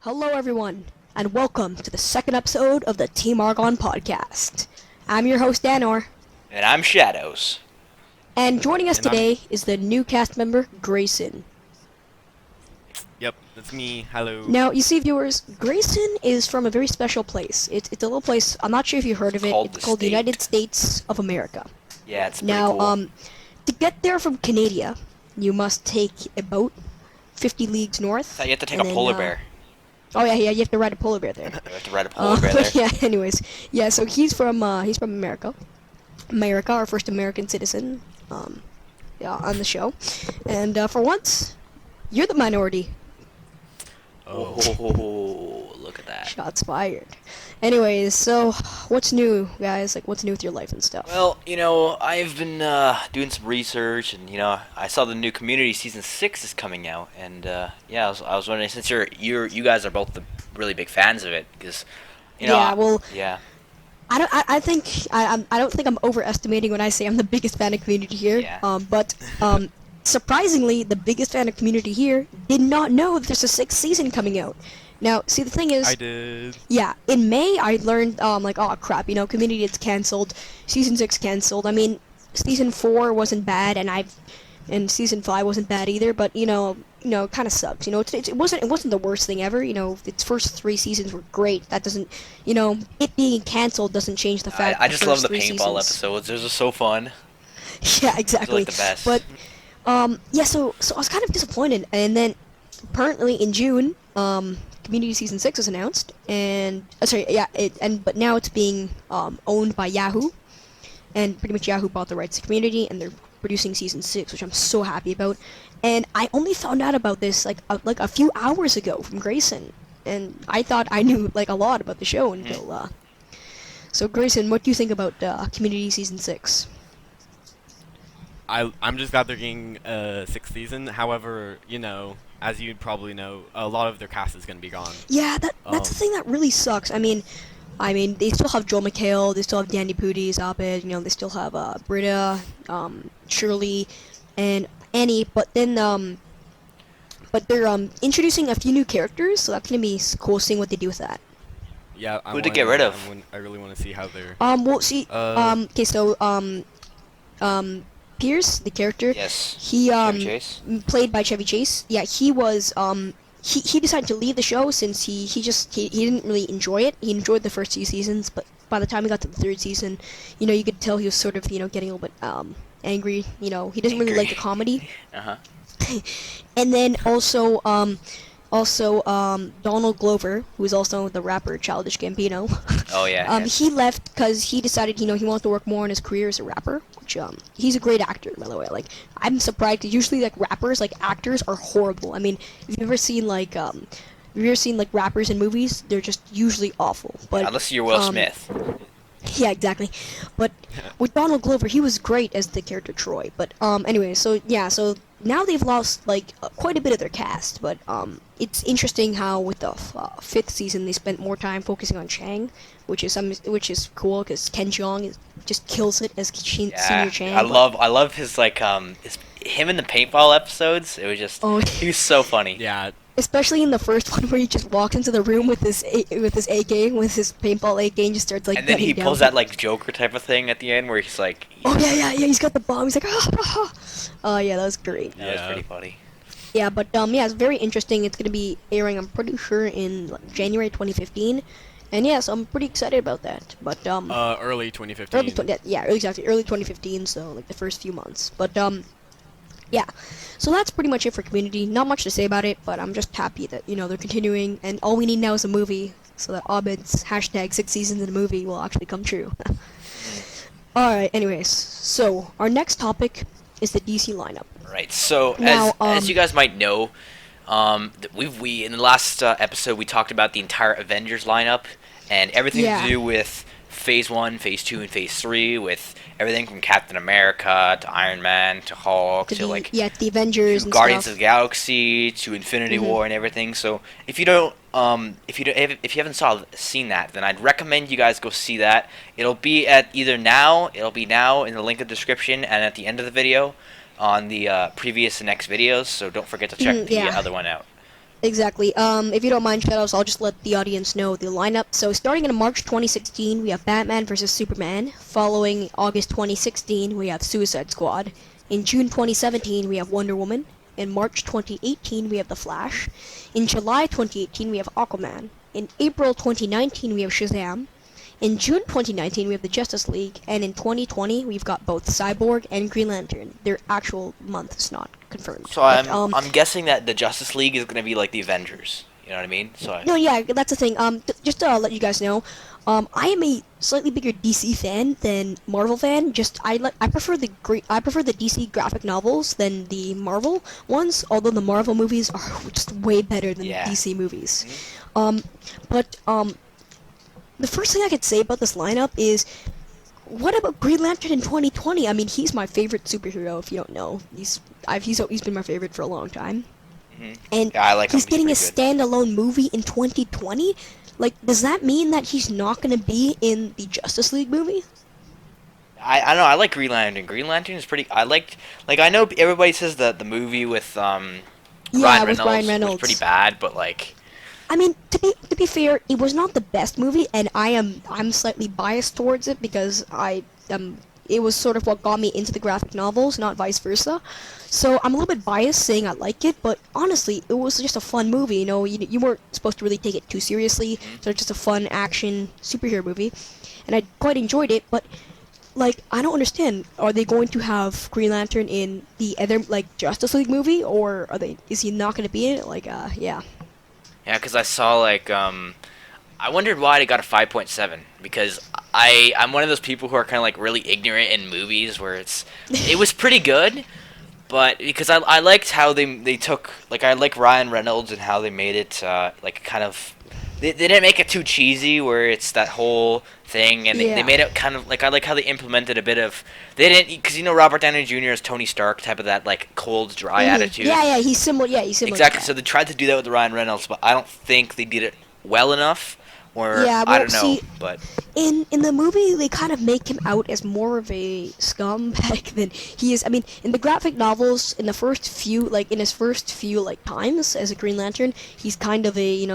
Hello, everyone, and welcome to the second episode of the Team Argon Podcast. I'm your host, Dranor, And I'm Shadows. and joining us And today is the new cast member, Grayson. Yep, that's me. Hello. Now, you see, viewers, Grayson is from a very special place. It's a little place, I'm not sure if you've heard of it. called It's the called the State. United States of America. Yeah, it's pretty Now, cool. to get there from Canada, you must take a boat 50 leagues north. So you have to take and a then, polar bear. Oh, yeah, you have to ride a polar bear there. You have to ride a polar bear there. Yeah, anyways. Yeah, so he's from America. America, our first American citizen, yeah, on the show. And for once, you're the minority. Oh, look at that. Shots fired. Anyways, so what's new, guys? Like, what's new with your life and stuff? Well, I've been doing some research, and I saw the new Community season 6 is coming out, and yeah, I was wondering, since you guys are both the really big fans of it, because Yeah, well, yeah, I don't think I'm overestimating when I say I'm the biggest fan of Community here. Yeah. But surprisingly, the biggest fan of Community here did not know that there's a sixth season coming out. Now, see, the thing is, I did. yeah, in May I learned like, oh crap, Community gets canceled, season 6 canceled. I mean, season 4 wasn't bad, and season 5 wasn't bad either, but it kind of sucks. It wasn't the worst thing ever. Its first 3 seasons were great. That doesn't, it being canceled doesn't change the fact. I just love the first 3 paintball seasons- episodes. Those are so fun. Yeah, exactly. Those are like the best. But yeah, so I was kind of disappointed, and then apparently in June, Community season 6 was announced, and but now it's being owned by Yahoo, and pretty much Yahoo bought the rights to Community, and they're producing season 6, which I'm so happy about. And I only found out about this like a few hours ago from Grayson, and I thought I knew like a lot about the show until. So Grayson, what do you think about Community season 6? I'm just glad they're getting a 6th season. However, as you probably know, a lot of their cast is going to be gone. Yeah, that's the thing that really sucks. I mean, they still have Joel McHale, they still have Danny Pudi, Abed, they still have Britta, Shirley, and Annie. But then, but they're introducing a few new characters, so that's gonna be cool seeing what they do with that. Yeah, Who'd they get rid of? I really want to see how they're. Well, see, okay, so Pierce, the character, Yes. he Chevy Chase? played by Chevy Chase. Yeah, he was he decided to leave the show since he didn't really enjoy it. He enjoyed the first 2 seasons, but by the time he got to the 3rd season, you could tell he was sort of getting a little bit angry. He doesn't really like the comedy. Uh-huh. And then also Donald Glover, who is also the rapper Childish Gambino. Oh yeah. Yes. He left because he decided, he wanted to work more on his career as a rapper, which, he's a great actor, by the way. Like, I'm surprised, 'cause usually, like, rappers, like, actors are horrible. I mean, if you've ever seen, like, rappers in movies, they're just usually awful. But Unless you're Will Smith. yeah, exactly. But with Donald Glover, he was great as the character Troy. But anyway, so now they've lost like quite a bit of their cast. But it's interesting how with the 5th season they spent more time focusing on Chang, which is cool because Ken Jeong just kills it as Senior Chang. I love his him in the paintball episodes. It was just he was so funny. Yeah. Especially in the first one where he just walks into the room with his AK, with his paintball AK, and just starts like. And then he gunning pulls down. that like Joker type of thing at the end where he's like. Oh yeah, he's got the bomb. He's like, oh yeah, that was great. That was Yeah. pretty funny. Yeah, but yeah, it's very interesting. It's gonna be airing, I'm pretty sure, in like, January 2015, and yeah, so I'm pretty excited about that. But Early 2015. early 2015. So like the first few months. But yeah, so that's pretty much it for Community. Not much to say about it, but I'm just happy that they're continuing, and all we need now is a movie, so that Abed's hashtag 6 seasons in a movie will actually come true. Alright, anyways, so our next topic is the DC lineup. Right. So Now, as you guys might know, we in the last episode we talked about the entire Avengers lineup and everything Yeah. to do with Phase 1, Phase 2, and Phase 3, with everything from Captain America to Iron Man to Hulk to like the Avengers and Guardians stuff. of the Galaxy to Infinity Mhm. War and everything. So if you haven't seen that, then I'd recommend you guys go see that. It'll be now in the link in the description and at the end of the video on the previous and next videos. So don't forget to check the Yeah. other one out. Exactly. If you don't mind, Shadows, I'll just let the audience know the lineup. So starting in March 2016, we have Batman vs. Superman. Following August 2016, we have Suicide Squad. In June 2017, we have Wonder Woman. In March 2018, we have The Flash. In July 2018, we have Aquaman. In April 2019, we have Shazam. In June 2019, we have the Justice League, and in 2020, we've got both Cyborg and Green Lantern. Their actual month is not confirmed. So But, I'm guessing that the Justice League is going to be like the Avengers. You know what I mean? No, yeah, that's the thing. Just to let you guys know, I am a slightly bigger DC fan than Marvel fan. I prefer the DC graphic novels than the Marvel ones. Although the Marvel movies are just way better than the DC movies. The first thing I could say about this lineup is, what about Green Lantern in 2020? I mean, he's my favorite superhero. If you don't know, he's been my favorite for a long time. And I like him. he's getting a He's pretty standalone movie in 2020. Like, does that mean that he's not going to be in the Justice League movie? I don't know. I like Green Lantern. Green Lantern is pretty. I know everybody says that the movie with Ryan Reynolds was pretty bad, but like. I mean, to be fair, it was not the best movie, and I'm slightly biased towards it because it was sort of what got me into the graphic novels, not vice versa. So I'm a little bit biased saying I like it, but honestly, it was just a fun movie. You know, you weren't supposed to really take it too seriously, so it's just a fun action superhero movie, and I quite enjoyed it. But like, I don't understand. Are they going to have Green Lantern in the other Justice League movie, or is he not going to be in it? Yeah. Yeah, because I saw I wondered why they got a 5.7 because I'm one of those people who are kind of really ignorant in movies where it was pretty good, but because I liked how they took I like Ryan Reynolds and how they made it kind of they didn't make it too cheesy where it's that whole thing, and they made it kind of I like how they implemented a bit of they didn't because Robert Downey Jr. is Tony Stark type of that cold dry attitude. Yeah, he's similar. Yeah, he's similar. Exactly. So they tried to do that with Ryan Reynolds, but I don't think they did it well enough. Or I don't know, but in the movie they kind of make him out as more of a scumbag than he is. I mean, in the graphic novels, in his first few times as a Green Lantern, he's kind of a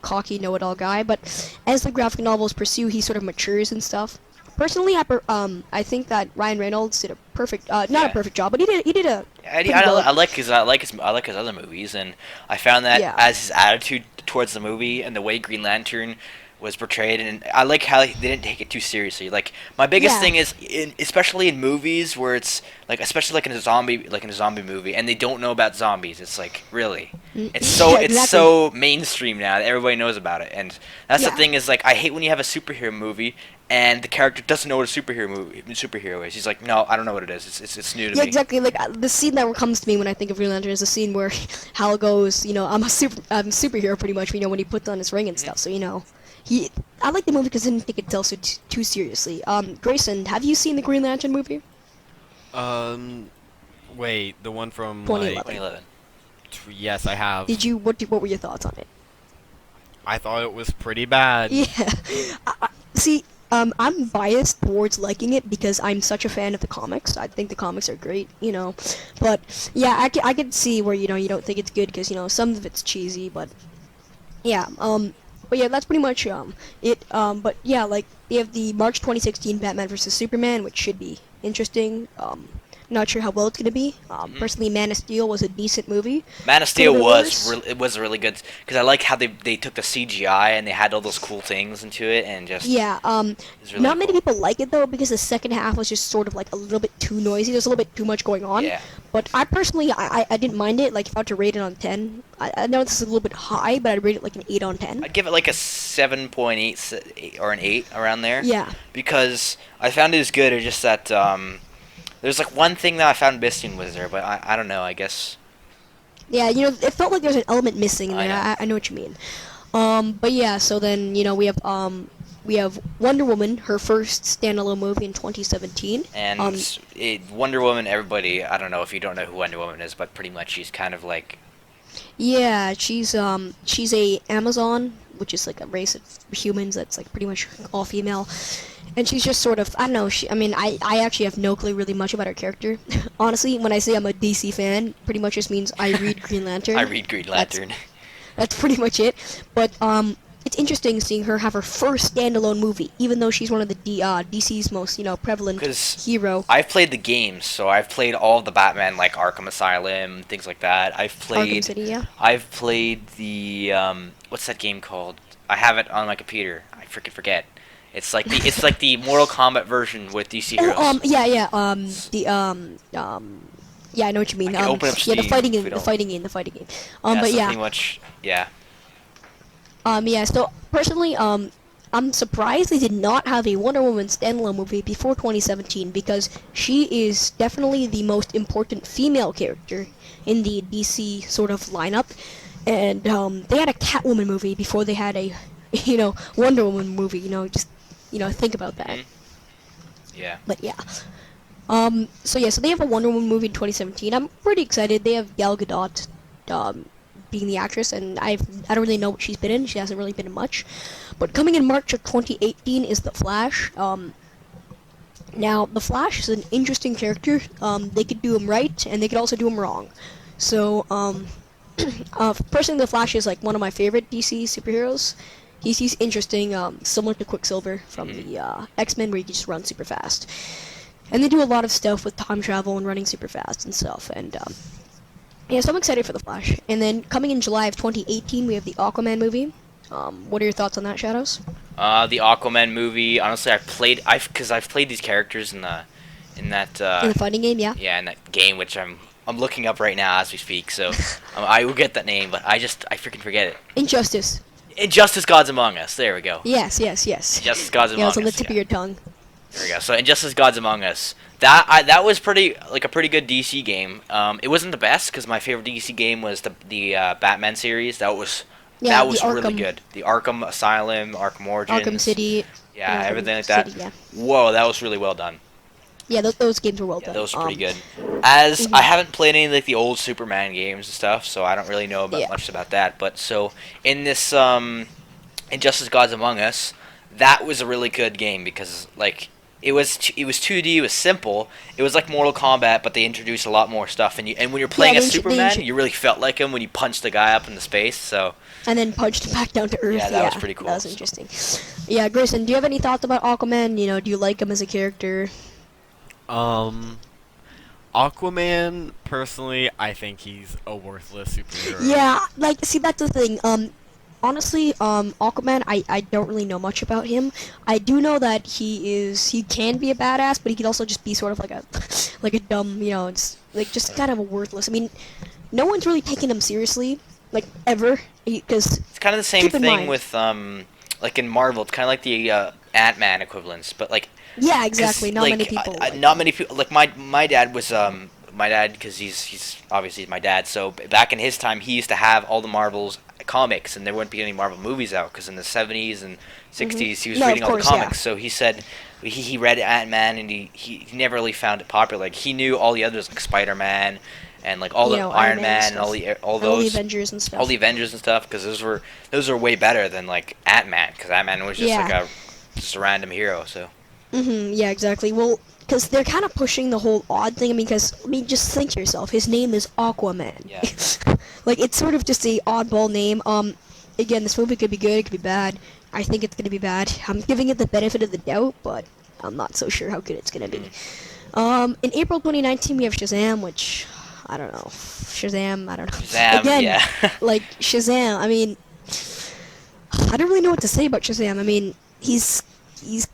cocky know-it-all guy. But as the graphic novels pursue, he sort of matures and stuff. Personally, I think that Ryan Reynolds did a perfect, not a perfect job, but he did a. I like his other movies, and I found that as his attitude towards the movie and the way Green Lantern was portrayed, and I like how they didn't take it too seriously. My biggest thing is, especially in movies where it's especially in a zombie movie, and they don't know about zombies. It's really, it's so it's so mainstream now that everybody knows about it, and that's the thing is I hate when you have a superhero movie and the character doesn't know what a superhero is. He's like, no, I don't know what it is. It's new to me. Yeah, exactly. The scene that comes to me when I think of Green Lantern is the scene where Hal goes, I'm a superhero pretty much. When he puts on his ring and stuff. So I like the movie because I didn't take it too seriously. Grayson, have you seen the Green Lantern movie? Wait, the one from 2011. Yes, I have. Did you? What were your thoughts on it? I thought it was pretty bad. Yeah. See, I'm biased towards liking it because I'm such a fan of the comics. I think the comics are great, But yeah, I can see where you don't think it's good because some of it's cheesy, but yeah. But yeah, that's pretty much it. But yeah, they have the March 2016 Batman vs Superman, which should be interesting. Not sure how well it's gonna be. Personally, Man of Steel was a decent movie. Man of Steel was really good because I like how they took the CGI and they had all those cool things into it and just not many people like it though because the second half was just sort of a little bit too noisy. There's a little bit too much going on. Yeah. But I personally I didn't mind it. If I were to rate it on 10, I know this is a little bit high, but I'd rate it an 8 on 10. I'd give it a 7.8 or an 8 around there. Yeah. Because I found it was good. It's just that there's one thing that I found missing was there, but I don't know. I guess. Yeah, it felt like there was an element missing in there. I know what you mean. But yeah, so then we have Wonder Woman, her first standalone movie in 2017. And Wonder Woman, everybody, I don't know if you don't know who Wonder Woman is, but pretty much she's kind of Yeah, she's a Amazon, which is a race of humans that's pretty much all female. And she's just sort of, I don't know, I actually have no clue really much about her character. Honestly, when I say I'm a DC fan, pretty much just means I read Green Lantern. I read Green Lantern. That's pretty much it. But it's interesting seeing her have her first standalone movie, even though she's one of the DC's most prevalent hero. I've played the games, so I've played all of the Batman, like Arkham Asylum, things like that. I've played Arkham City, yeah. I've played the what's that game called? I have it on my computer. I freaking forget. It's like the Mortal Kombat version with DC heroes. Yeah, I know what you mean. Open up Steam the fighting game. But yeah. Pretty much, yeah. So personally, I'm surprised they did not have a Wonder Woman standalone movie before 2017 because she is definitely the most important female character in the DC sort of lineup, and they had a Catwoman movie before they had a, Wonder Woman movie. Just think about that. Yeah. But yeah. So they have a Wonder Woman movie in 2017. I'm pretty excited. They have Gal Gadot, being the actress, and I don't really know what she's been in. She hasn't really been in much. But coming in March of 2018 is The Flash. Now, The Flash is an interesting character. They could do him right, and they could also do him wrong. So, personally, The Flash is like one of my favorite DC superheroes. He's interesting, similar to Quicksilver from the X-Men, where he can just run super fast. And they do a lot of stuff with time travel and running super fast and stuff. And so I'm excited for The Flash. And then coming in July of 2018, we have the Aquaman movie. What are your thoughts on that, Shadows? The Aquaman movie. Honestly, I've played these characters in the fighting game, yeah. Yeah, in that game, which I'm looking up right now as we speak. So I will get that name, but I freaking forget it. Injustice. Gods Among Us. There we go. Yes. Injustice Gods Among Us. Yeah, it's on the tip of your tongue. There we go. So Injustice Gods Among Us. That was a pretty good DC game. It wasn't the best because my favorite DC game was the Batman series. That was really good. The Arkham Asylum, Arkham Origins, Arkham City. Yeah, everything like that. City, yeah. Whoa, that was really well done. Yeah, those games were well done. Those were pretty good. I haven't played any of the old Superman games and stuff, so I don't really know much about that. But so in this Injustice Gods Among Us, that was a really good game because it was 2D, it was simple. It was like Mortal Kombat, but they introduced a lot more stuff. And when you're playing as Superman, you really felt like him when you punched the guy up into space. So. And then punched him back down to Earth. Yeah, that was pretty cool. That was interesting. Yeah, Grayson, do you have any thoughts about Aquaman? Do you like him as a character? Aquaman, personally, I think he's a worthless superhero. Yeah, see, that's the thing. Honestly, Aquaman, I don't really know much about him. I do know that he can be a badass, but he can also just be sort of like a dumb, it's just kind of a worthless. I mean, no one's really taken him seriously, ever, because it's kind of the same thing with in Marvel. It's kind of like the Ant-Man equivalents, but yeah, exactly. Not many people. Not many people. My dad was my dad, because he's obviously my dad. So back in his time, he used to have all the Marvel's comics, and there wouldn't be any Marvel movies out because in the 70s and 60s he was reading all the comics. So he said he read Ant-Man, and he never really found it popular. He knew all the others, like Spider-Man and all the Iron Man and all the Avengers and stuff. All the Avengers and stuff, because those were way better than Ant-Man, because Ant-Man was just just a random hero. So. Yeah, exactly. Well, because they're kind of pushing the whole odd thing. Just think to yourself. His name is Aquaman. Yeah. It's sort of just a oddball name. Again, this movie could be good, it could be bad. I think it's gonna be bad. I'm giving it the benefit of the doubt, but I'm not so sure how good it's gonna be. In April 2019, we have Shazam, which I don't know. Shazam, I don't know. Shazam, again, yeah. Shazam. I mean, I don't really know what to say about Shazam. I mean, he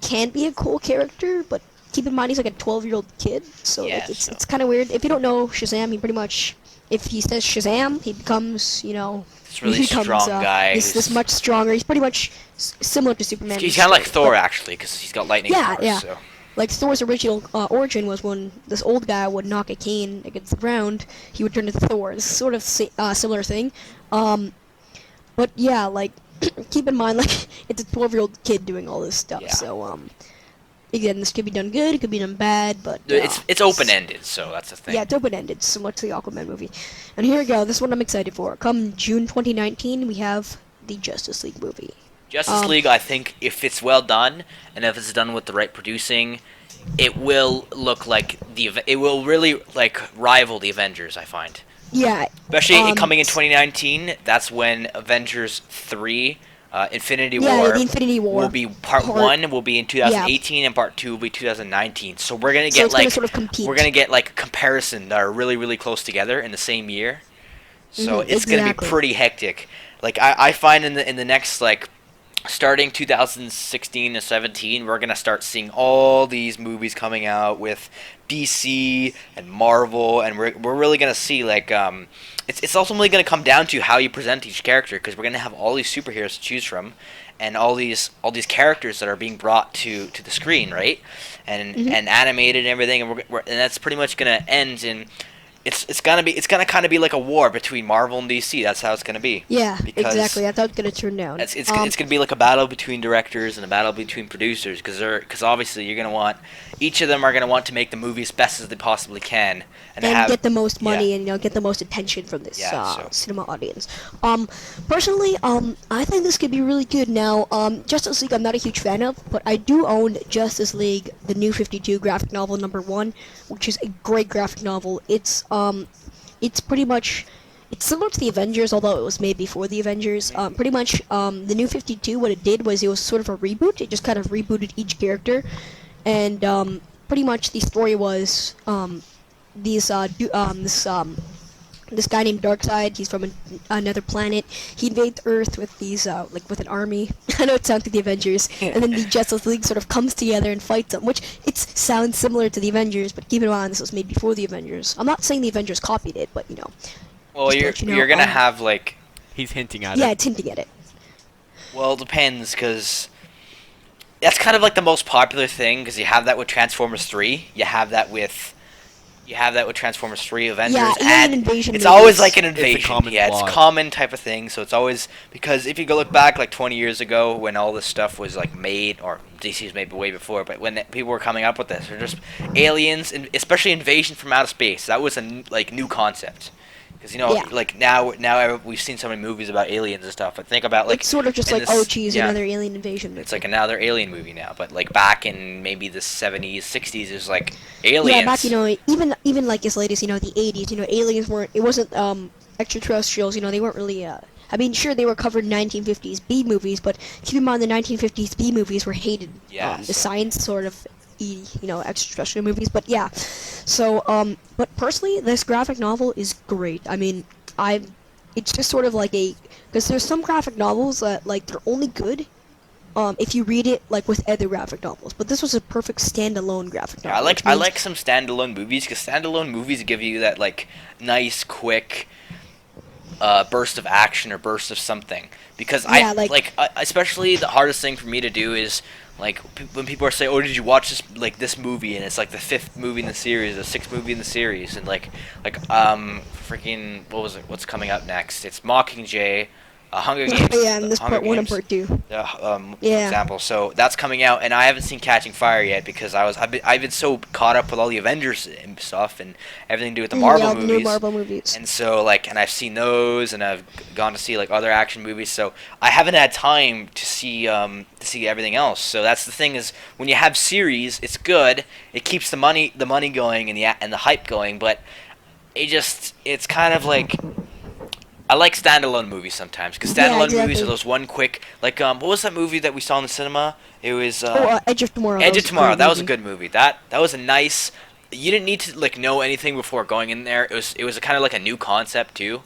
can be a cool character, but keep in mind he's like a 12-year-old kid, so it's kind of weird. If you don't know Shazam, he pretty much, if he says Shazam, he becomes, this really strong guy. He's this much stronger. He's pretty much similar to Superman. He's kind of like Thor, actually, because he's got lightning powers. Yeah. So. Thor's original origin was when this old guy would knock a cane against the ground, he would turn into Thor. It's sort of similar thing. But yeah, keep in mind, it's a 12-year-old kid doing all this stuff. Yeah. So, again, this could be done good, it could be done bad, but it's open-ended, so that's the thing. Yeah, it's open-ended, similar to the Aquaman movie. And here we go. This is what I'm excited for. Come June 2019, we have the Justice League movie. Justice League, I think, if it's well done, and if it's done with the right producing, it will look like it will really rival the Avengers. I find. Yeah. Especially coming in 2019, that's when Avengers 3, Infinity Yeah, War, the Infinity War will be part 1 will be in Yeah. 2018, and part 2 will be 2019. So we're gonna So get it's gonna sort of compete. we're gonna get like a comparison that are really really close together in the same year. So it's gonna be Exactly. pretty hectic. Like I find in the next like starting 2016 to 17, we're gonna start seeing all these movies coming out with DC and Marvel, and we're really gonna see like it's ultimately gonna come down to how you present each character, because we're gonna have all these superheroes to choose from, and all these characters that are being brought to the screen, right, and animated and everything, and and that's pretty much gonna end in. It's gonna kind of be like a war between Marvel and DC. That's how it's gonna be. Yeah, because exactly. That's how it's gonna turn down. it's gonna be like a battle between directors and a battle between producers, because obviously you're gonna want each of them are gonna want to make the movie as best as they possibly can and have, get the most money yeah. and get the most attention from this So. cinema audience. Personally, I think this could be really good. Now, Justice League, I'm not a huge fan of, but I do own Justice League, the New 52 graphic novel #1, which is a great graphic novel. It's pretty much. It's similar to the Avengers, although it was made before the Avengers. Pretty much, the New 52, what it did was it was sort of a reboot. It just kind of rebooted each character, and pretty much the story was this guy named Darkseid. He's from another planet. He invades Earth with these with an army. I know it sounds like the Avengers, and then the Justice League sort of comes together and fights them, which it sounds similar to the Avengers, but keep in mind this was made before the Avengers. I'm not saying the Avengers copied it, but Well, you're gonna have like. He's hinting at it. Yeah, it's hinting at it. Well, it depends, because that's kind of like the most popular thing, because you have that with Transformers 3. You have that with Transformers 3, Avengers, Yeah, and invasion it's movies. always like an invasion. It's a common yeah, plot. it's common type of thing. So it's always, because if you go look back like 20 years ago when all this stuff was like made, or DC's made way before, but when people were coming up with this, they're just aliens, and especially invasion from outer space. That was a new concept. Because Yeah. like now we've seen so many movies about aliens and stuff. But think about like It's sort of just in like, this- oh geez, yeah. another alien invasion movie. It's like another alien movie now, but like back in maybe the 70s, 60s, it was like aliens. Yeah, back even like as late as the 80s, aliens weren't. It wasn't extraterrestrials. They weren't really. I mean, sure, they were covered in 1950s B movies, but keep in mind the 1950s B movies were hated. Yeah, The so- science sort of, extraterrestrial movies. But yeah, so but personally, this graphic novel is great. I mean, it's just sort of like because there's some graphic novels that like they're only good. If you read it like with other graphic novels, but this was a perfect standalone graphic novel. Yeah, which I means- like some standalone movies, because standalone movies give you that like nice, quick burst of action or burst of something. Because Yeah, especially the hardest thing for me to do is like when people are saying, "Oh, did you watch this movie?" and it's like the 5th movie in the series, the 6th movie in the series, and freaking what was it? What's coming up next? It's Mockingjay. Hunger Games. Yeah, and this Hunger part 1 and Games, part 2. For Yeah. example. So that's coming out, and I haven't seen Catching Fire yet, because I've been so caught up with all the Avengers and stuff and everything to do with the Marvel Yeah, the movies. new Marvel movies. And so and I've seen those, and I've gone to see like other action movies. So I haven't had time to see everything else. So that's the thing, is when you have series, it's good. It keeps the money going and the hype going, but it's kind of like. I like standalone movies sometimes, because standalone movies exactly. are those one quick, like what was that movie that we saw in the cinema? It was Edge of Tomorrow. Edge of Tomorrow. That was a good good movie. That was a nice. You didn't need to like know anything before going in there. It was kind of like a new concept too,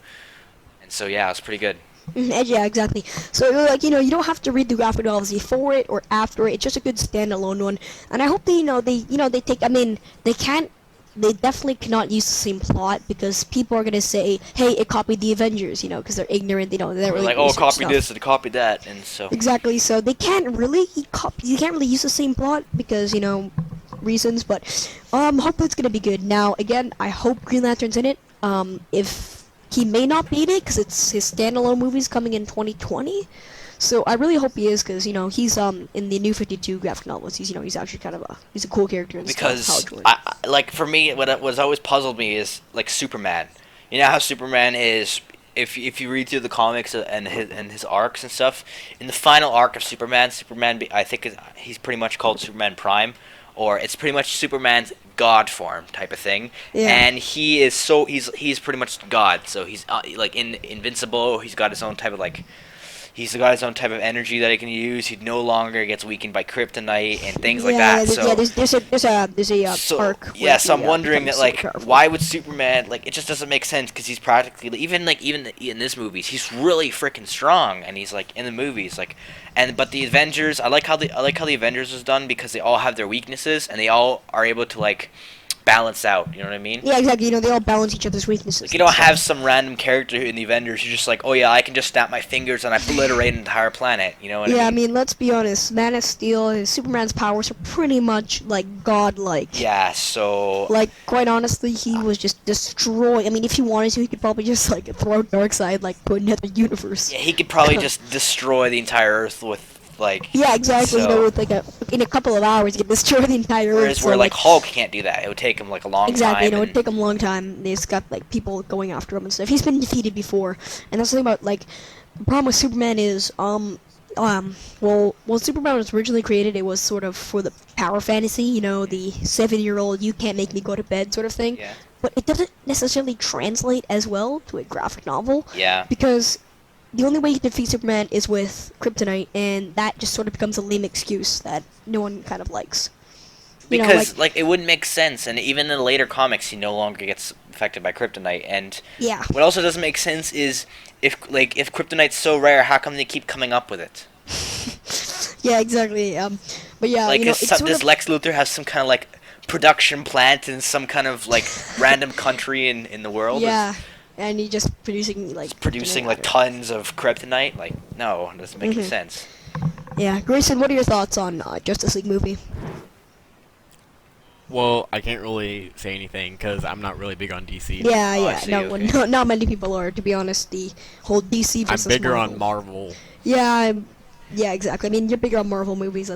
and so yeah, it was pretty good. Yeah, exactly. So you don't have to read the graphic novels before it or after it. It's just a good standalone one, and I hope they they take. I mean, they can't. They definitely cannot use the same plot, because people are gonna say, "Hey, it copied the Avengers," because they're ignorant. They don't We're really like, oh, research copy stuff. this and copy that, and so. Exactly. So they can't really You can't really use the same plot because reasons. But hopefully it's gonna be good. Now again, I hope Green Lantern's in it. If he may not be in it because it's his standalone movie's coming in 2020. So I really hope he is, because he's in the New 52 graphic novels. He's actually kind of he's a cool character and Because stuff. like for me, what's always puzzled me is like Superman. You know how Superman is. If you read through the comics and his arcs and stuff, in the final arc of Superman, I think he's pretty much called Superman Prime, or it's pretty much Superman's god form type of thing. Yeah. And he's pretty much God. So he's like invincible. He's got his own type of like. He's got his own type of energy that he can use. He no longer gets weakened by kryptonite and things like that. There's a arc. So I'm wondering that like, why would Superman like? It just doesn't make sense because he's practically even in this movies, he's really freaking strong, and he's like in the movies like, but the Avengers, I like how the Avengers was done because they all have their weaknesses and they all are able to like balance out, you know what I mean? Yeah, exactly. They all balance each other's weaknesses. Like, you don't have some random character in the Avengers who's just like, oh yeah, I can just snap my fingers and I obliterate an entire planet, you know what I mean? Yeah, I mean, let's be honest. Man of Steel and Superman's powers are pretty much, like, godlike. Yeah, so... Like, quite honestly, he was just destroying... I mean, if he wanted to, he could probably just, like, throw Darkseid, like, to another universe. Yeah, he could probably just destroy the entire Earth with... Like, yeah, exactly. So, with in a couple of hours, you can destroy the entire Earth. Whereas where like Hulk can't do that. It would take him like a long time. Exactly. It would take him a long time. He's got like people going after him and stuff. He's been defeated before, and that's the thing about like the problem with Superman is well, when Superman was originally created, it was sort of for the power fantasy. The 7-year-old you can't make me go to bed sort of thing. Yeah. But it doesn't necessarily translate as well to a graphic novel. Yeah. Because the only way you can defeat Superman is with kryptonite, and that just sort of becomes a lame excuse that no one kind of likes. Because, it wouldn't make sense, and even in the later comics, he no longer gets affected by kryptonite, and yeah. What also doesn't make sense is, if kryptonite's so rare, how come they keep coming up with it? Yeah, exactly, but yeah, does Lex Luthor have some kind of, like, production plant in some kind of, like, random country in the world? Yeah. And he just producing tons of kryptonite. Like, no, it doesn't make any sense. Yeah, Grayson, what are your thoughts on Justice League movie? Well, I can't really say anything because I'm not really big on DC. Yeah, not many people are, to be honest. The whole DC versus I'm bigger Marvel. on Marvel. Yeah, exactly. I mean, you're bigger on Marvel movies.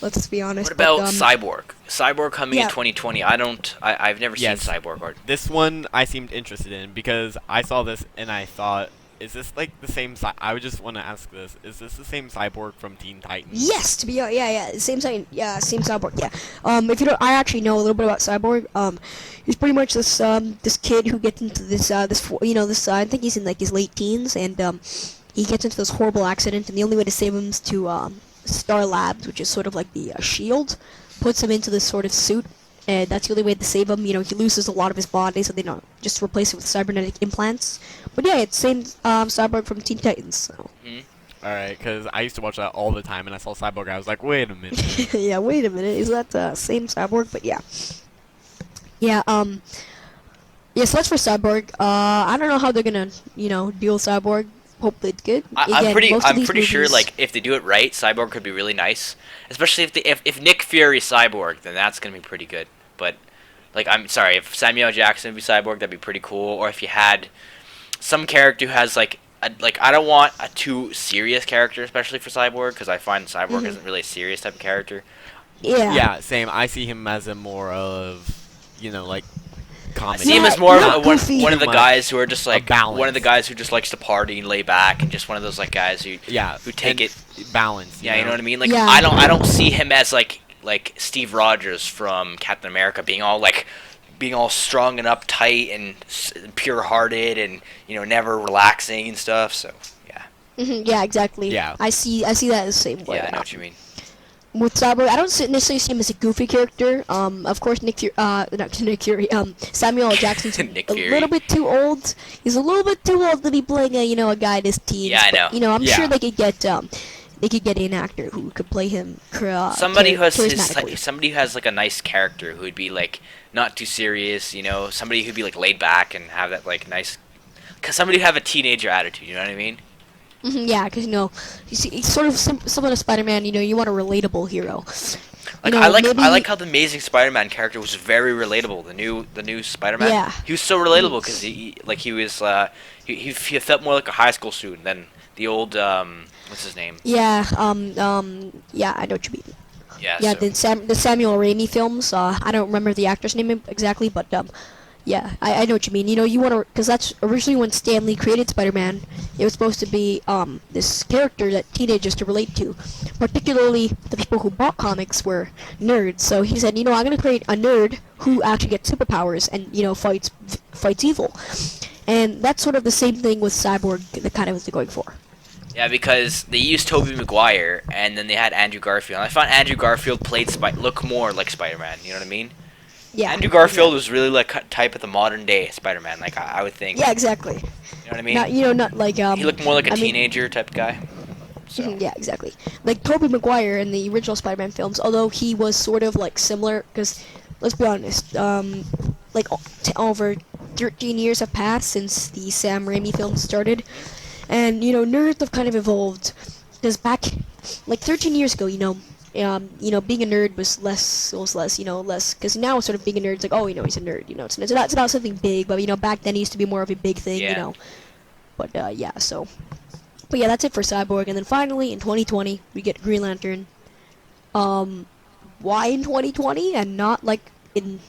Let's be honest. What about Cyborg? Cyborg coming in 2020. I've never seen Cyborg art. This one I seemed interested in because I saw this and I thought, is this like the same? I would just want to ask this: is this the same Cyborg from Teen Titans? Yes, same Cyborg. Yeah. If you don't, I actually know a little bit about Cyborg. He's pretty much this kid who gets into this. I think he's in like his late teens, and he gets into this horrible accident, and the only way to save him is to Star Labs, which is sort of like the Shield, puts him into this sort of suit, and that's the only way to save him. He loses a lot of his body, so they don't just replace it with cybernetic implants. But yeah, it's same Cyborg from Teen Titans. So. Alright, because I used to watch that all the time, and I saw Cyborg, I was like, wait a minute. Yeah, wait a minute, is that the same Cyborg? But yeah. Yeah, so that's for Cyborg. I don't know how they're gonna, deal with Cyborg. Hopefully it's good. I'm pretty sure like if they do it right, Cyborg could be really nice. Especially if Nick Fury's Cyborg, then that's gonna be pretty good. But like I'm sorry, if Samuel L. Jackson would be Cyborg, that'd be pretty cool. Or if you had some character who has I don't want a too serious character, especially for Cyborg, because I find Cyborg isn't really a serious type of character. Yeah. Yeah, same. I see him as a more of comedy. I see him as more of one of the guys who are just like one of the guys who just likes to party and lay back, and just one of those like guys who take it balance. You know what I mean? Like I don't see him as like Steve Rogers from Captain America being all strong and uptight and pure-hearted and never relaxing and stuff. So yeah. Yeah, exactly. Yeah. I see that the same way. Yeah, I know what you mean. With Cyborg, I don't necessarily see him as a goofy character. Of course, not Nick Fury. Samuel L. Jackson's a little bit too old. He's a little bit too old to be playing a guy in his teens. Yeah, I know. I'm sure they could get an actor who could play him. Somebody who has like a nice character who would be like not too serious. Somebody who'd be like laid back and have that like nice. Cause somebody who have a teenager attitude. You know what I mean? Yeah, because you see, it's sort of similar to Spider-Man. You want a relatable hero. I like how the Amazing Spider-Man character was very relatable. The new Spider-Man. Yeah. He was so relatable because he felt more like a high school student than the old what's his name? Yeah. Yeah, I know what you mean. Yeah. Yeah. The Samuel Raimi films. I don't remember the actor's name exactly, but Yeah, I know what you mean. You want to, because that's originally when Stan Lee created Spider-Man. It was supposed to be this character that teenagers to relate to, particularly the people who bought comics were nerds. So he said, I'm going to create a nerd who actually gets superpowers and fights evil, and that's sort of the same thing with Cyborg. The kind of what they're going for. Yeah, because they used Tobey Maguire, and then they had Andrew Garfield. And I found Andrew Garfield look more like Spider-Man. You know what I mean? Yeah. Andrew Garfield was really like type of the modern day Spider-Man, like I would think. Yeah, exactly. You know what I mean? Not like He looked more like a teenager type guy. So. Yeah, exactly. Like Tobey Maguire in the original Spider-Man films, although he was sort of like similar, because let's be honest, over 13 years have passed since the Sam Raimi films started, and nerds have kind of evolved. Because back, like 13 years ago, being a nerd was less, because now sort of being a nerd is like, oh, he's a nerd, it's not something big, but back then it used to be more of a big thing, Yeah. But But yeah, that's it for Cyborg, and then finally in 2020 we get Green Lantern. Why in 2020 and not like in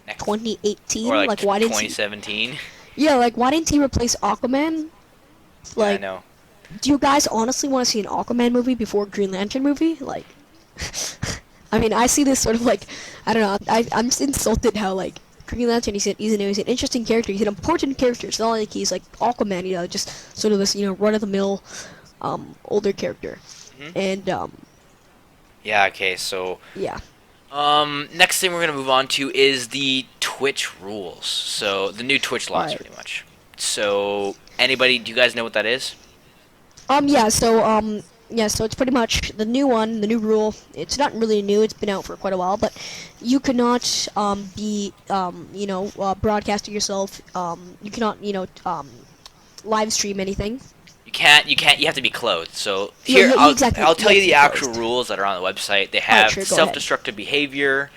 2018? Or like why didn't 2017? why didn't he replace Aquaman? I know. Do you guys honestly want to see an Aquaman movie before Green Lantern movie? Like, I mean, I see this sort of like, I don't know, I'm just insulted how, like, Green Lantern, he's an interesting character, he's an important character, it's not like he's like Aquaman, just sort of this, run-of-the-mill, older character. Mhm. And, Yeah, okay, so... yeah. Next thing we're going to move on to is the Twitch rules. So, the new Twitch laws, Right. pretty much. So, do you guys know what that is? So it's pretty much the new one, the new rule. It's not really new, it's been out for quite a while, but you cannot, be, broadcasting yourself, you cannot, live stream anything. You have to be clothed. So, here, I'll tell you the actual clothed. rules that are on the website. They have Sure, go self-destructive behavior,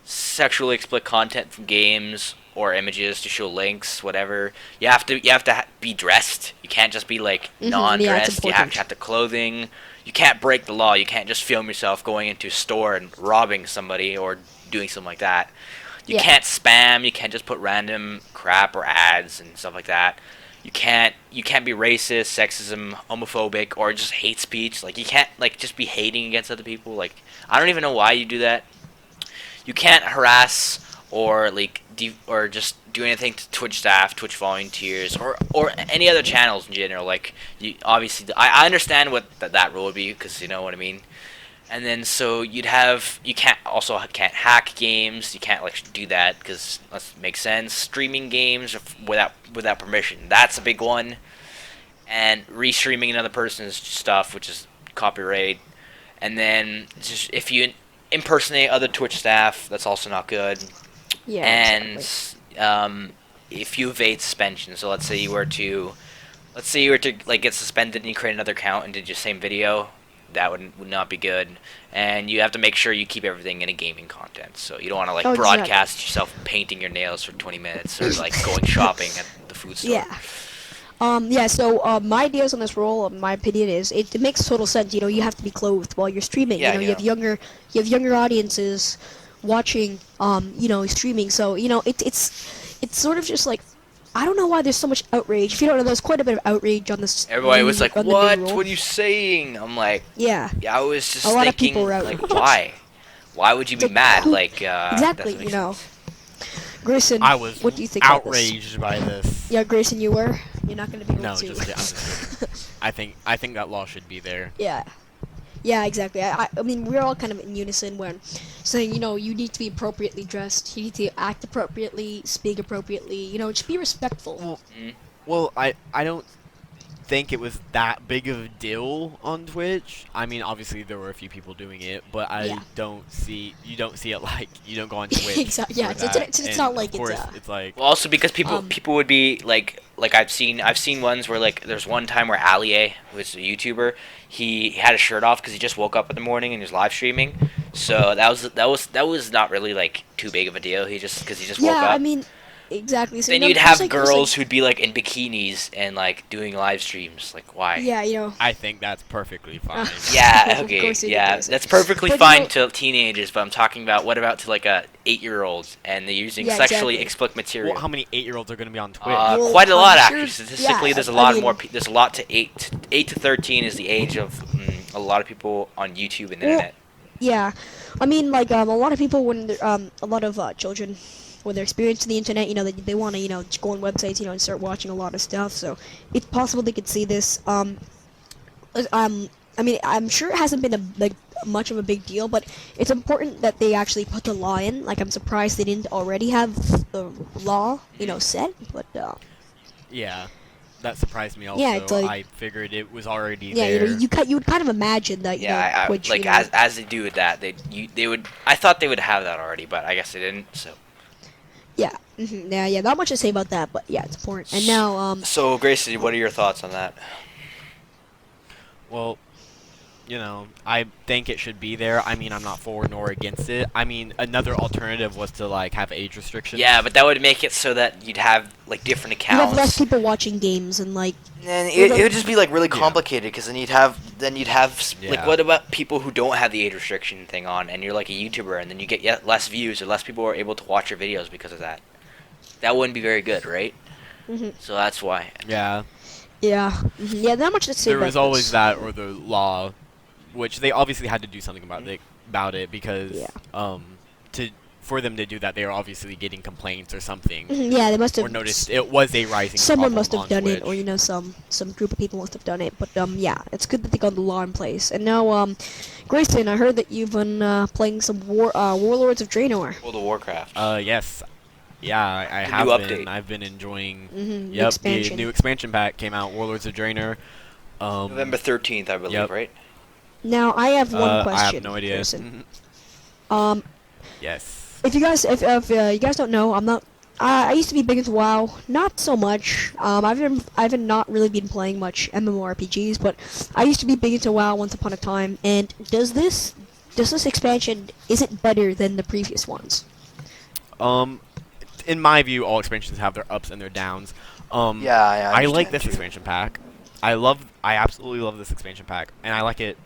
sexually explicit content from games, or images to show links, whatever. You have to be dressed. You can't just be like non-dressed. You have to have the clothing. You can't break the law. You can't just film yourself going into a store and robbing somebody or doing something like that. You can't spam. You can't just put random crap or ads and stuff like that. You can't be racist, sexism, homophobic, or just hate speech. Like, you can't just be hating against other people. Like, I don't even know why you do that. You can't harass or or just do anything to Twitch staff, Twitch volunteers, or any other channels in general. Like, obviously, I understand what that rule would be, because you know what I mean. And then so you can't hack games. You can't do that, because that makes sense. Streaming games without permission, that's a big one. And restreaming another person's stuff, which is copyright. And then just if you impersonate other Twitch staff, that's also not good. Yeah, and exactly. If you evade suspension, so let's say you were to get suspended and you create another account and did your same video, that would not be good. And you have to make sure you keep everything in a gaming content. So you don't want to broadcast yourself painting your nails for 20 minutes or going shopping at the food store. Yeah. So my ideas on this rule, my opinion is, it makes total sense. You have to be clothed while you're streaming. Yeah, you have younger audiences watching, streaming. So it's sort of just like, I don't know why there's so much outrage. If you don't know, there's quite a bit of outrage on this. Everybody was like, "What? What are you saying?" I'm like, Yeah. I was just A lot of thinking, people were like, outraged. why? Why would you be mad? Exactly. doesn't make sense. Grayson, I was what do you think about this? outraged by this. Yeah, Grayson, you were. You're not going to be able No, to. I'm just kidding. I think that law should be there. Yeah, exactly. I mean, we're all kind of in unison when saying, you need to be appropriately dressed, you need to act appropriately, speak appropriately, just be respectful. Well, I don't think it was that big of a deal on Twitch. I mean, obviously there were a few people doing it, but you don't see it like, you don't go on Twitch. Exactly. Yeah, it's not like it's like. Well, also because people would be like I've seen ones where there's one time where Allier, who's a YouTuber, he had his shirt off because he just woke up in the morning and he was live streaming. So that was not really too big of a deal. He just woke up. Yeah, I mean, exactly. So, Then you'd have girls who'd be like in bikinis and like doing live streams. Like, why? Yeah, I think that's perfectly fine. Yeah, Of okay, course it yeah, is. that's perfectly But, fine to teenagers. But I'm talking about what about to like a 8-year-olds and they're using Yeah, sexually exactly. explicit material. Well, how many 8-year-olds are going to be on Twitch? Well, Quite a lot I'm actually. sure- Statistically, yeah, there's a I lot mean- more. There's a lot to 8 to 13 is the age of a lot of people on YouTube and the Well, internet. Yeah, I mean, like a lot of people when a lot of children when they're experiencing the internet, they want to just go on websites, and start watching a lot of stuff. So it's possible they could see this. I mean, I'm sure it hasn't been much of a big deal, but it's important that they actually put the law in. Like, I'm surprised they didn't already have the law, set. But Yeah, that surprised me also. Yeah, it's like- I figured it was already yeah, there. you would kind of imagine that. Yeah, Which, like as they do with that, they would. I thought they would have that already, but I guess they didn't. So. Yeah, yeah, not much to say about that, but yeah, it's important. And now, So Gracie, what are your thoughts on that? Well, I think it should be there. I mean, I'm not for nor against it. I mean, another alternative was to like have age restrictions. Yeah, but that would make it so that you'd have like different you have less accounts. people watching games and like. And it would just be like really complicated because then you'd have like Yeah. what about people who don't have the age restriction thing on and you're like a YouTuber and then you get less views or less people are able to watch your videos because of that. That wouldn't be very good, right? Mhm. So that's why. Yeah. Yeah, yeah, not much to say. There about was always this. that or the law, which they obviously had to do something about it because Yeah. for them to do that, they were obviously getting complaints or something. Yeah, they must have. Or noticed it was a rising Someone problem must have on done it, Twitch. or some group of people must have done it. But yeah, it's good that they got the law in place. And now, Grayson, I heard that you've been playing some Warlords of Draenor. World of Warcraft. Yes. Yeah, I The have new been. update. I've been enjoying. Mhm, the Yep, expansion. the new expansion pack came out, Warlords of Draenor. November 13th, I believe, Yep. right? Now, I have one question. I have no idea. Grayson. Yes. If you guys, if you guys don't know, I'm not. I used to be big into WoW, not so much. I've not really been playing much MMORPGs, but I used to be big into WoW once upon a time. And does this expansion, is it better than the previous ones? In my view, all expansions have their ups and their downs. Yeah, I like this expansion pack. I absolutely love this expansion pack, and I like it,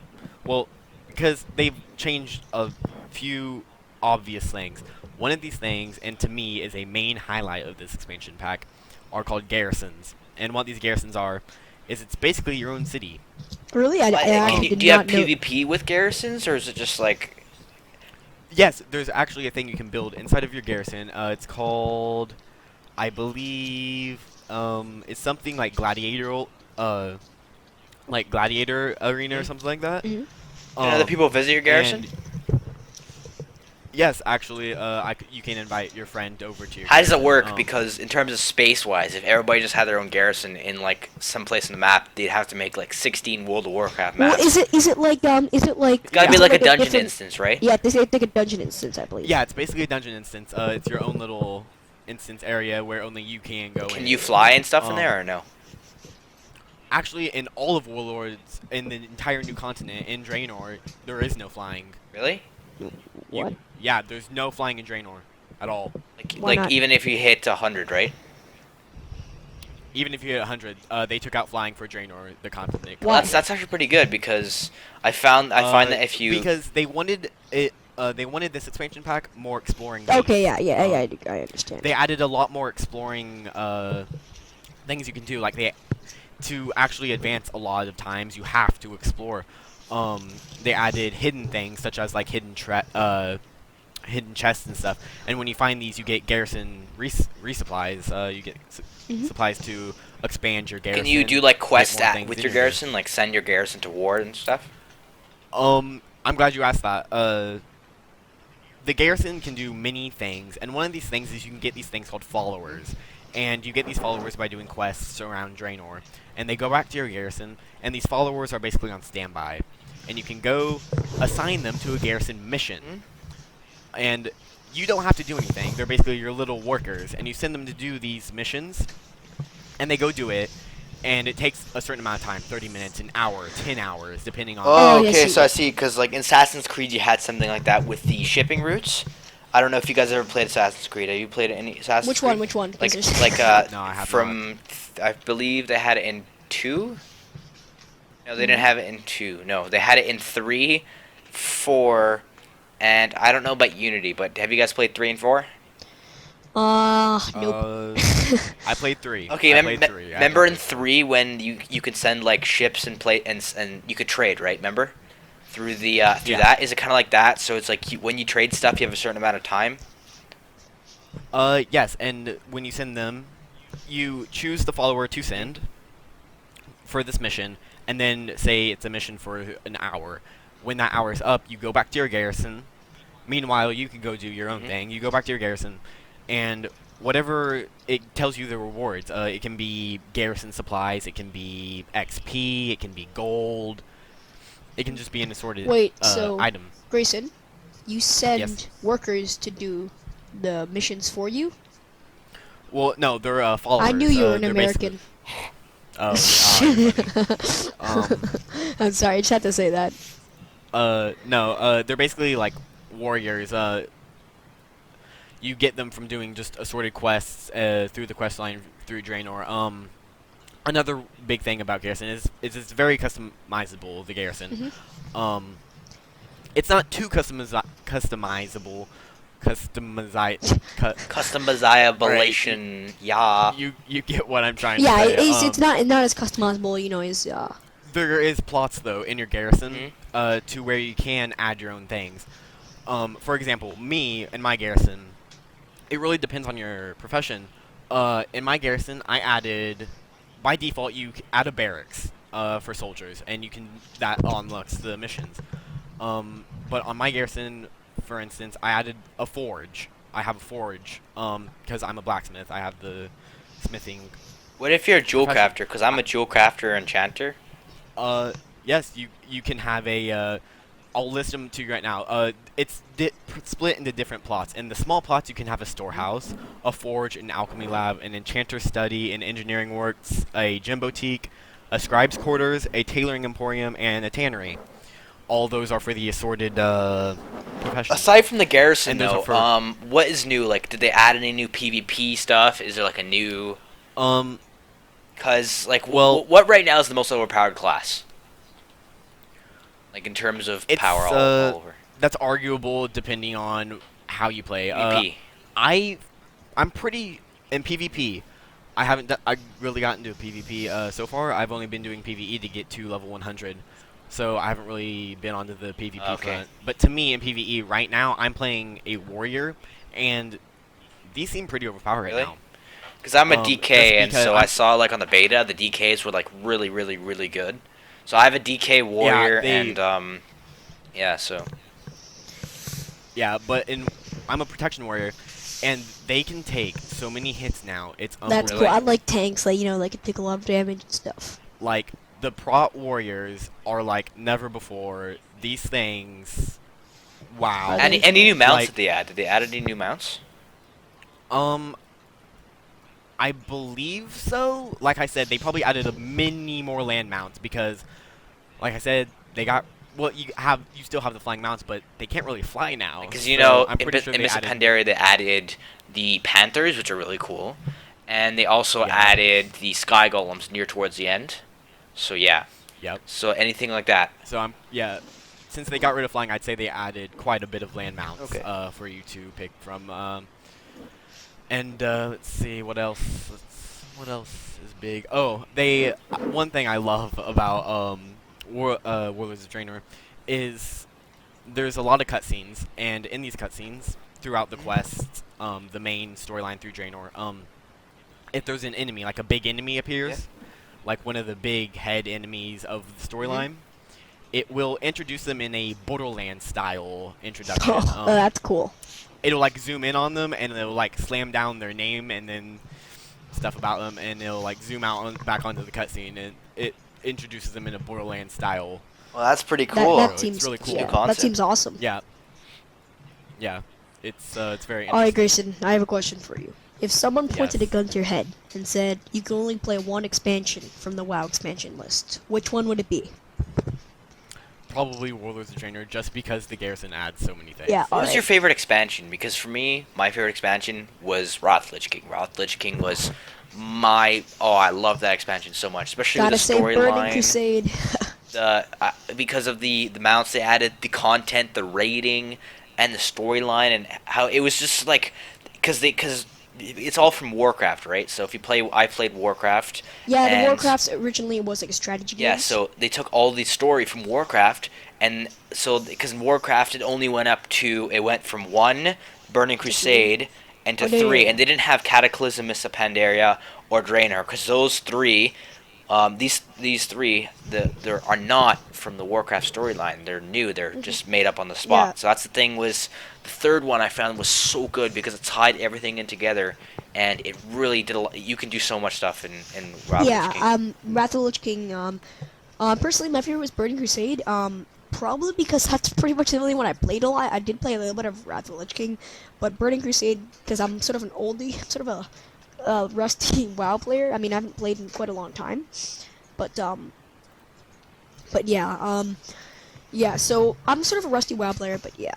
well, because they've changed a few obvious things. One of these things, and to me is a main highlight of this expansion pack, are called garrisons. And what these garrisons are, is it's basically your own city. Really, I actually did do you have not know. PvP with garrisons, or is it just like... Yes, there's actually a thing you can build inside of your garrison. It's called, I believe, it's something like gladiator arena or something like that. Mhm. Can other people visit your garrison? Yes, actually, you can invite your friend over to your How does it garrison. work? Because in terms of space-wise, if everybody just had their own garrison in like some place on the map, they'd have to make like 16 World of Warcraft Well, maps. is it like It's gotta be is it like a dungeon different- instance, right? Yeah, they say it's like a dungeon instance, I believe. Yeah, it's basically a dungeon instance. It's your own little instance area where only you can go in. Can you fly and stuff in there or no? Actually, in all of Warlords, in the entire new continent, in Draenor, there is no flying. Really? What? Yeah, there's no flying in Draenor at all. Why not? Even if you hit 100, right? Even if you hit 100, they took out flying for Draenor, the continent. Why? That's actually pretty good because I find that if you because they wanted it, they wanted this expansion pack more exploring. Okay, based. I understand. They added a lot more exploring things you can do. Like to actually advance a lot of times, you have to explore. They added hidden things such as like hidden chests and stuff. And when you find these, you get garrison resupplies. You get supplies to expand your garrison. can you do like quests more things with in your garrison, like send your garrison to war and stuff? I'm glad you asked that. The garrison can do many things, and one of these things is you can get these things called followers. And you get these followers by doing quests around Draenor. And they go back to your garrison, and these followers are basically on standby. And you can go assign them to a garrison mission. And you don't have to do anything. They're basically your little workers. And you send them to do these missions, and they go do it. And it takes a certain amount of time, 30 minutes, an hour, 10 hours, depending on... Oh, yes, okay, you- so I see, because like in Assassin's Creed you had something like that with the shipping routes. I don't know if you guys ever played Assassin's Creed. Have you played any Assassin's Creed? Which one? Like, Because No, I have from I believe they had it in 2. No, they didn't have it in 2. No, they had it in 3, 4, and I don't know about Unity. But have you guys played 3 and 4? Nope. I played 3. Okay, I played 3. remember in 3 when you could send like ships and play and you could trade, right? Remember through the that? Is it kind of like that? So it's like when you trade stuff, you have a certain amount of time. Yes, and when you send them, you choose the follower to send for this mission, and then say it's a mission for an hour. When that hour is up, you go back to your garrison. Meanwhile, you can go do your own thing. You go back to your garrison, and whatever it tells you the rewards. It can be garrison supplies, it can be XP, it can be gold. It can just be an assorted item. Grayson, you send Yes. workers to do the missions for you? Well, no, they're followers. I knew you were an they're American. Oh, I'm sorry, I just had to say that. no, they're basically like warriors. You get them from doing just assorted quests through the quest line through Draenor. Another big thing about Garrison is it's very customizable. The Garrison, it's not too customizable. Customization, Right. yeah. You get what I'm trying Yeah, to say. it's not as customizable, you know, as There is plots though in your garrison to where you can add your own things. For example, me and my garrison, it really depends on your profession. In my garrison, I added, by default, you add a barracks for soldiers, and that unlocks the missions. But on my garrison, for instance, I added a forge. I have a forge because I'm a blacksmith. I have the smithing. What if you're a jewel crafter? Because I'm a jewel crafter enchanter. Yes, you can have a. I'll list them to you right now. It's split into different plots. In the small plots, you can have a storehouse, a forge, an alchemy lab, an enchanter study, an engineering works, a gem boutique, a scribe's quarters, a tailoring emporium, and a tannery. All those are for the assorted professions. Aside from the garrison, And those though, are what is new? Like, did they add any new PvP stuff? Is there like a new? Because like, what right now is the most overpowered class? Like in terms of power all over. That's arguable depending on how you play. PvP. I'm pretty in PvP. I really gotten into PvP so far. I've only been doing PvE to get to level 100. So I haven't really been onto the PvP front. But to me in PvE right now, I'm playing a warrior, and these seem pretty overpowered right now. Because I'm a DK, and so I saw like on the beta, the DKs were like really, really, really good. So I have a DK warrior, and yeah, so. Yeah, but I'm a protection warrior, and they can take so many hits now. It's That's cool. I like tanks, like, you know, like it take a lot of damage and stuff. Like the prot warriors are like never before. These things, wow. Any new mounts did they add? Did they add any new mounts? I believe so. Like I said, they probably added many more land mounts because, like I said, they got. Well, you still have the flying mounts, but they can't really fly now. Because you know, I'm pretty sure in Mists of Pandaria they added the Panthers, which are really cool, and they also added the Sky Golems near towards the end. So yeah. Yep. So anything like that. So since they got rid of flying, I'd say they added quite a bit of land mounts for you to pick from. And let's see what else. What else is big? Oh, one thing I love about Warlords of Draenor is there's a lot of cutscenes, and in these cutscenes, throughout the quests, the main storyline through Draenor, if there's an enemy, like a big enemy appears, like one of the big head enemies of the storyline, it will introduce them in a Borderlands-style introduction. Oh, that's cool. It'll like zoom in on them, and it'll like slam down their name and then stuff about them, and it'll like zoom out back onto the cutscene, and it introduces them in a Borderlands style. Well, that's pretty cool. That seems it's really cool. Yeah, that seems awesome. Yeah. Yeah. It's very interesting. Alright, Grayson, I have a question for you. If someone pointed a gun to your head and said you can only play one expansion from the WoW expansion list, which one would it be? probably Warlords of Draenor, just because the Garrison adds so many things. Yeah. What was your favorite expansion? Because for me, my favorite expansion was Wrath Lich King. Wrath Lich King was I love that expansion so much, especially Gotta with the say, Burning storyline. Crusade. Because of the mounts they added, the content, the rating, and the storyline, and how it was just like, because it's all from Warcraft, right? So if you play, I played Warcraft. Yeah, the Warcraft originally was like a strategy game. Yeah, so they took all the story from Warcraft, and so because in Warcraft it went from 1 Burning Crusade and to 3, and they didn't have Cataclysm, Mists of Pandaria, or Draenor, because those 3. These 3, they are not from the Warcraft storyline. They're new. They're just made up on the spot. Yeah. So that's the thing. Was the third one I found was so good because it tied everything in together, and it really did. You can do so much stuff in Wrath of the Lich King. Wrath of the Lich King. Personally, my favorite was Burning Crusade. Probably because that's pretty much the only one I played a lot. I did play a little bit of Wrath of the Lich King, but Burning Crusade, because I'm sort of an oldie, I'm sort of a rusty WoW player. I mean, I haven't played in quite a long time, but yeah. So I'm sort of a rusty WoW player, but yeah.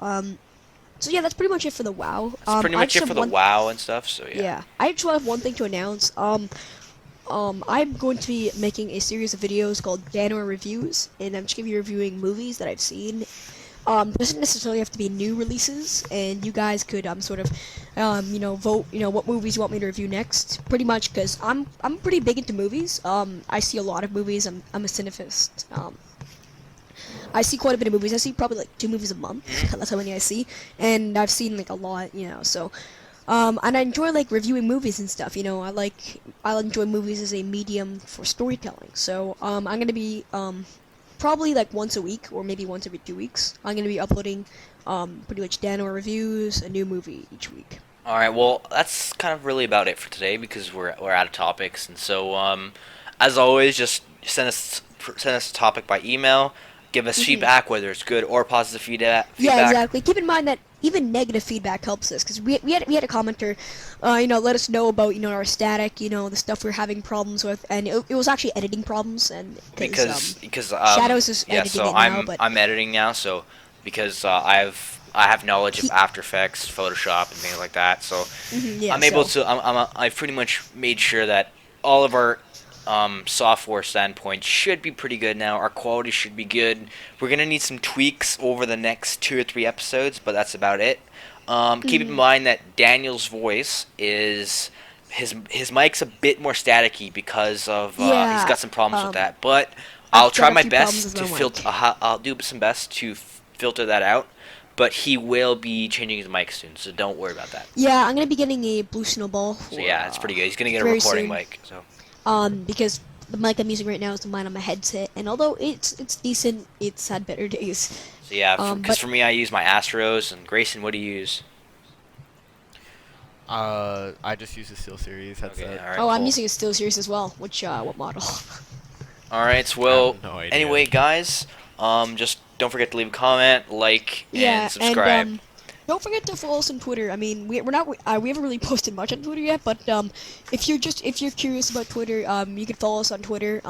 So yeah, that's pretty much it for the WoW. That's pretty much it for the WoW and stuff. So yeah. Yeah, I just have one thing to announce. I'm going to be making a series of videos called Draenor Reviews, and I'm just going to be reviewing movies that I've seen. Doesn't necessarily have to be new releases, and you guys could sort of vote what movies you want me to review next. Pretty much because I'm pretty big into movies. I see a lot of movies. I'm a cinephist. I see quite a bit of movies. I see probably like 2 movies a month. That's how many I see, and I've seen like a lot. So. And I enjoy like reviewing movies and stuff. I'll enjoy movies as a medium for storytelling. So I'm gonna be probably like once a week or maybe once every 2 weeks. I'm gonna be uploading pretty much Draenor reviews, a new movie each week. All right. Well, that's kind of really about it for today because we're out of topics, and so as always, just send us a topic by email. Give us feedback, whether it's good or positive feedback. Yeah, exactly. Keep in mind that even negative feedback helps us, because we had a commenter, let us know about our static, the stuff we're having problems with, and it was actually editing problems, and because Shadows is editing so it now, but I'm editing now, so because I have knowledge of After Effects, Photoshop, and things like that, so I'm able to. I've pretty much made sure that all of our software standpoint should be pretty good now. Our quality should be good. We're gonna need some tweaks over the next 2 or 3 episodes, but that's about it. Keep in mind that Daniel's voice is his mic's a bit more staticky because of he's got some problems with that. But I'll try my best to filter. I'll do some best to filter that out. But he will be changing his mic soon, so don't worry about that. Yeah, I'm gonna be getting a Blue Snowball. So yeah, it's pretty good. He's gonna get a recording mic. So. Because the mic I'm using right now is the mic on my headset, and although it's decent, it's had better days. So yeah, because for me, I use my Astros, and Grayson, what do you use? I just use the SteelSeries headset. Okay, all right, cool. I'm using a SteelSeries as well. Which what model? All right, so well, no idea. Anyway, guys, just don't forget to leave a comment, like, and subscribe. And, don't forget to follow us on Twitter. I mean, we haven't really posted much on Twitter yet, but if you're curious about Twitter, you can follow us on Twitter.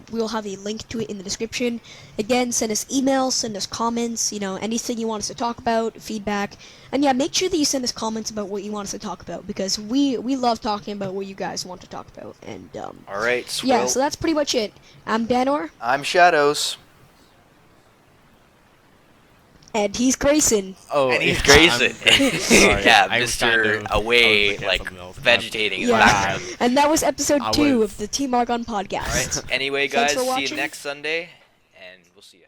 We'll have a link to it in the description. Again, send us emails, send us comments. Anything you want us to talk about, feedback, and yeah, make sure that you send us comments about what you want us to talk about, because we love talking about what you guys want to talk about. And all right, yeah, so that's pretty much it. I'm Draenor. I'm Shadows. And he's Grayson. Oh, and he's Grayson. Yeah, Mr. Away, like, vegetating in the background. And that was episode 2 of the Team Argon Podcast. Alright, anyway, guys, see you next Sunday, and we'll see you.